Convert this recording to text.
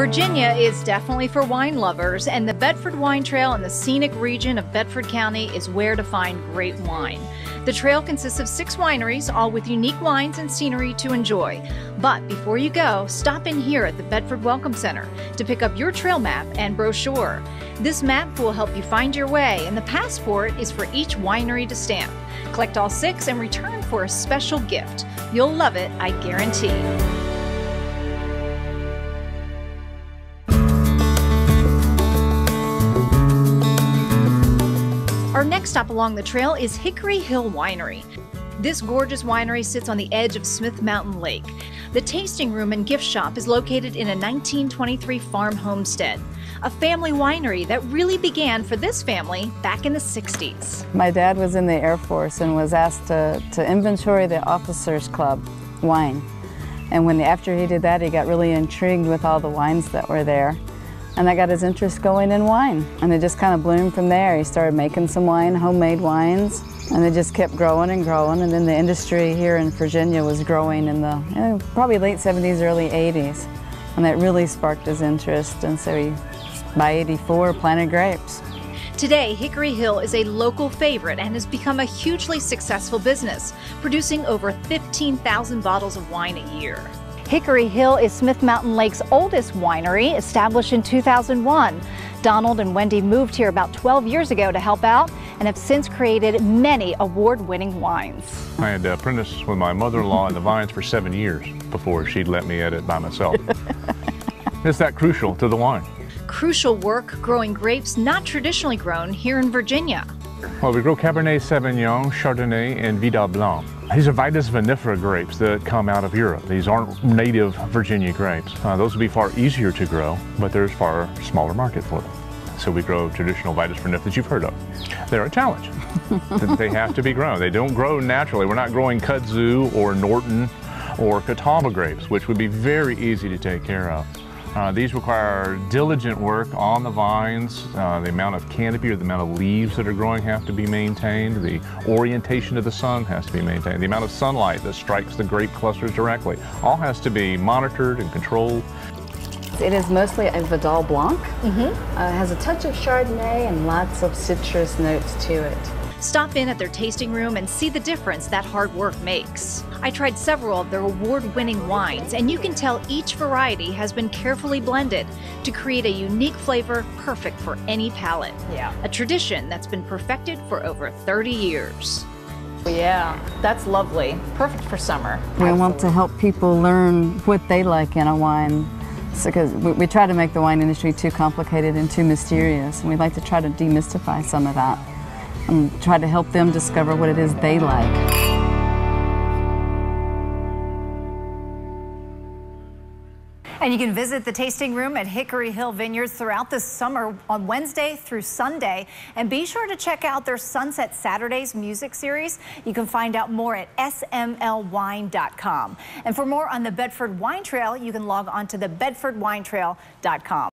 Virginia is definitely for wine lovers, and the Bedford Wine Trail in the scenic region of Bedford County is where to find great wine. The trail consists of 6 wineries, all with unique wines and scenery to enjoy. But before you go, stop in here at the Bedford Welcome Center to pick up your trail map and brochure. This map will help you find your way, and the passport is for each winery to stamp. Collect all 6 and return for a special gift. You'll love it, I guarantee. Our next stop along the trail is Hickory Hill Winery. This gorgeous winery sits on the edge of Smith Mountain Lake. The tasting room and gift shop is located in a 1923 farm homestead, a family winery that really began for this family back in the 60s. My dad was in the Air Force and was asked to inventory the Officers Club wine. And after he did that, he got really intrigued with all the wines that were there. And that got his interest going in wine. And it just kind of bloomed from there. He started making some wine, homemade wines, and it just kept growing and growing. And then the industry here in Virginia was growing in the probably late 70s, early 80s. And that really sparked his interest. And so he, by 84, planted grapes. Today, Hickory Hill is a local favorite and has become a hugely successful business, producing over 15,000 bottles of wine a year. Hickory Hill is Smith Mountain Lake's oldest winery, established in 2001. Donald and Wendy moved here about 12 years ago to help out and have since created many award-winning wines. I had apprenticed with my mother-in-law in the vines for 7 years before she'd let me at it by myself. It's that crucial to the wine. Crucial work growing grapes not traditionally grown here in Virginia. Well, we grow Cabernet Sauvignon, Chardonnay, and Vidal Blanc. These are Vitis vinifera grapes that come out of Europe. These aren't native Virginia grapes. Those would be far easier to grow, but there's far smaller market for them. So we grow traditional Vitis vinifera that you've heard of. They're a challenge. They have to be grown. They don't grow naturally. We're not growing kudzu or Norton or Catawba grapes, which would be very easy to take care of. These require diligent work on the vines. The amount of canopy or the amount of leaves that are growing have to be maintained. The orientation of the sun has to be maintained. The amount of sunlight that strikes the grape clusters directly all has to be monitored and controlled. It is mostly a Vidal Blanc. It has a touch of Chardonnay and lots of citrus notes to it. Stop in at their tasting room and see the difference that hard work makes. I tried several of their award-winning wines, and you can tell each variety has been carefully blended to create a unique flavor perfect for any palate. Yeah. A tradition that's been perfected for over 30 years. Yeah, that's lovely. Perfect for summer. We want to help people learn what they like in a wine. Because we try to make the wine industry too complicated and too mysterious, and we'd like to try to demystify some of that and try to help them discover what it is they like. And you can visit the tasting room at Hickory Hill Vineyards throughout the summer on Wednesday through Sunday. And be sure to check out their Sunset Saturdays music series. You can find out more at smlwine.com. And for more on the Bedford Wine Trail, you can log on to the bedfordwinetrail.com.